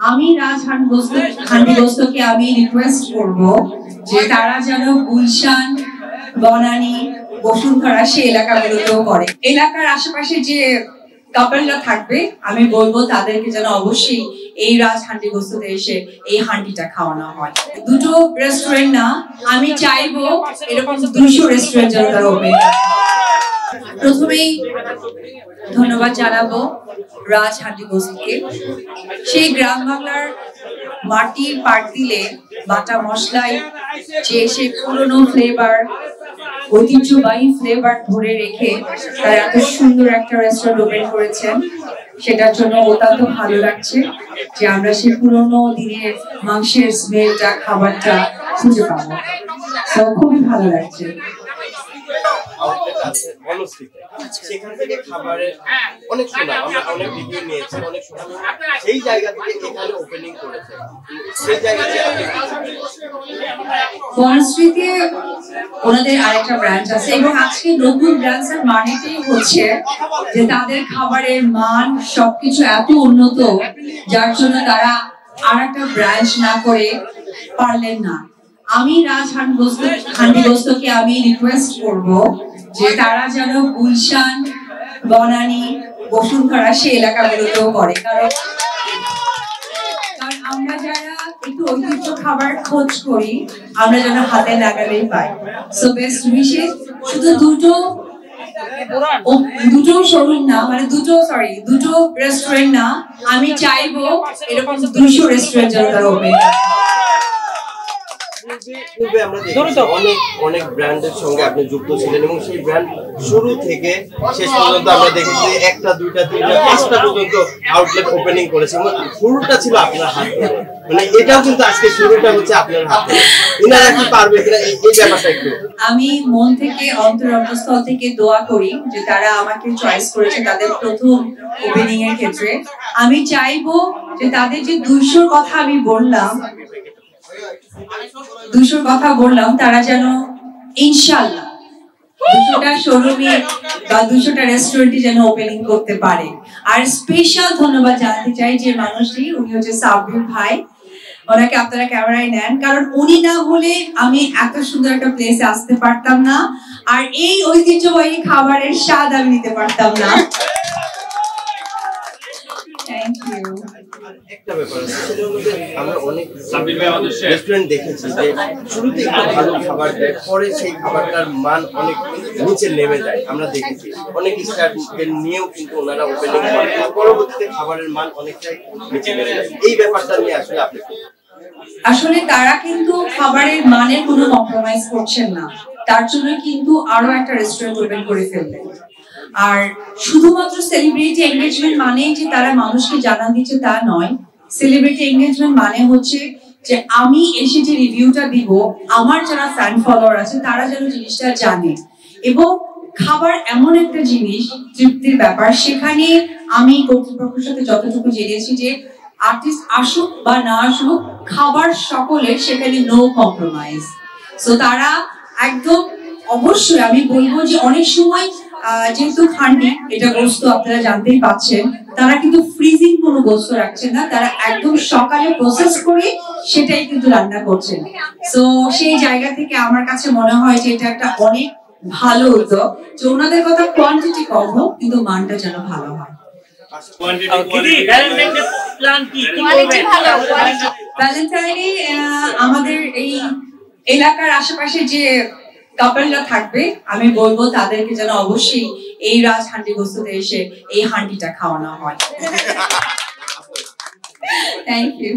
আমি রাজ হান্ডিগোস্তকে আমি রিকোয়েস্ট করব যে তারা যেন গুলশান, বনানী, বসুন্ধরা সেই এলাকাগুলোতেও করে। এলাকার আশেপাশে যে কাপলরা থাকবে আমি বলবো তাদেরকে যেন অবশ্যই এই রাজ হান্ডিগোস্ততে এসে এই হান্ডিটা খাওয়ানো হয়। দুটো রেস্টুরেন্ট না, আমি চাইবো এরকম 200 রেস্টুরেন্ট যেন তারা ওপেন। প্রথমেই ধন্যবাদ জানাবো রাজ হান্ডিগোস্তকে। সেই গ্রাম বাংলার মাটির পাটদিলে বাটা মশলায় যে সেই পুরনো ফ্লেভার, ঐতিহ্যবাহী ফ্লেভার ধরে রেখে তারা এত সুন্দর একটা রেস্টুরেন্ট ওপেন করেছেন, সেটার জন্য অত্যন্ত ভালো লাগছে যে আমরা সেই পুরনো দিনের মাংসের স্মেলটা, খাবারটা খুঁজে পাবো। খুবই ভালো লাগছে। সেখান থেকে খাবারের অনেক শোনা, আমরা অনেক রিভিউ নিয়েছি, অনেক শোনা, সেই জায়গা থেকে এখানে ওপেনিং করেছে। সেই জায়গা থেকে বনশ্রীতে ওনাদের আরেকটা ব্রাঞ্চ আছে এবং আজকে নতুন ব্রাঞ্চের মানেটাই হচ্ছে যে তাদের খাবারের মান সবকিছু এত উন্নত, যার জন্য তারা আর একটা ব্রাঞ্চ না করে পারলেন না। আমি রাজ হান্ডিগোস্তকে আমি রিকোয়েস্ট করব যে তারা যেন গুলশান, বনানী, বসুন্ধরা সেই এলাকাগুলোতেও করে, কারণ আমরা যারা একটু ঐতিহ্য খাবার খোঁজ করি আমরা যেন হাতে লাগালেই পাই। So best wishes. শুধু দুটো শোরুম না, মানে দুটো রেস্টুরেন্ট না, আমি চাইবো এরকম 200 রেস্টুরেন্ট যেন তারা ওপেন। পূর্বে আমরা দেখেছি অনেক ব্র্যান্ডের সঙ্গে আপনি যুক্ত ছিলেন এবং সেই ব্র্যান্ড শুরু থেকে শেষ পর্যন্ত আমরা দেখেছি 1টা 2টা 3টা 5টা পর্যন্ত আউটলেট ওপেনিং করেছে এবং শুরুটা ছিল আপনার হাতে। মানে এটাও কিন্তু আজকে শুরুটা হচ্ছে আপনার হাতে। ইনারা কি পারবে কিনা এই ব্যাপারটা একটু। আমি মন থেকে, অন্তরস্থল থেকে দোয়া করি যে তারা আমাকে চয়েস করেছে তাদের প্রথম ওপেনিং এর ক্ষেত্রে। আমি চাইবো যে তাদের যে 200 কথা আমি বললাম, 200 কথা বললাম, তারা যেন ইনশাআল্লাহ 200টা শোরুমে বা 200টা রেস্টুরেন্টে যেন ওপেনিং করতে পারে। আর স্পেশাল ধন্যবাদ জানাতে চাই যে মানুষটি, উনি হচ্ছে সাব্বির ভাই। ওনাকে আপনারা ক্যামেরায় নেন, কারণ উনি না হলে আমি এত সুন্দর একটা প্লেসে আসতে পারতাম না, আর এই ঐতিহ্যবাহী খাবারের স্বাদ আমি নিতে পারতাম না। Thank you. একটা ব্যাপার আছে, সেটা হলো যে আমরা অনেক রেস্টুরেন্ট দেখেছি যে শুরুতে একটু ভালো খাবার দেয়, পরে সেই খাবারটার মান অনেক নিচে নেমে যায়। আমরা দেখেছি অনেক স্টাফদের নিয়েও কিন্তু ওনারা ওপেনিং করে, পরবর্তীতে খাবারের মান অনেকটাই নিচে নেমে যায়। এই ব্যাপারটা নিয়ে আসলে তারা কিন্তু খাবারের মানের কোনো কম্প্রোমাইজ করছেন না, তার জন্য কিন্তু আরো একটা রেস্টুরেন্ট ওপেন করে ফেললেন। আর শুধুমাত্র সেলিব্রিটি এঙ্গেজমেন্ট মানেই যে তারা মানুষকে জানান দিচ্ছে তা নয়। সেলিব্রিটি এঙ্গেজমেন্ট মানে হচ্ছে যে আমি এসে যে রিভিউটা দিব, আমার যারা ফ্যান ফলোয়ার আছে তারা যেন জিনিসটা জানে। এবং খাবার এমন একটা জিনিস, তৃপ্তির ব্যাপার, সেখানে আমি কর্তৃপক্ষের সাথে যতটুকু জেনেছি যে আর্টিস্ট আসুক বা না আসুক, খাবার সকলের, সেখানে নো কম্প্রোমাইজ। সো তারা একদম অবশ্যই, আমি বলবো যে অনেক সময় যেহেতু হান্ডি এটা গোস্ত আপনারা জানতেই পাচ্ছেন, তারা কিন্তু ফ্রিজিং কোনো গোস্ত রাখছেন না, তারা একদম সকালে প্রসেস করে সেটাই কিন্তু রান্না করছেন। সো সেই জায়গা থেকে আমার কাছে মনে হয় যে এটা একটা অনেক ভালো উদ্যোগ, যে ওনাদের কথা কোয়ান্টিটি কম হোক কিন্তু মানটা যেন ভালো হয়। ভ্যালেন্টাইনে আমাদের এই এলাকার আশেপাশে যে কাপলরা থাকবে আমি বলবো তাদেরকে যেন অবশ্যই এই রাজ হান্ডিগোস্ততে এসে এই হান্ডিটা খাওয়ানো হয়। Thank you.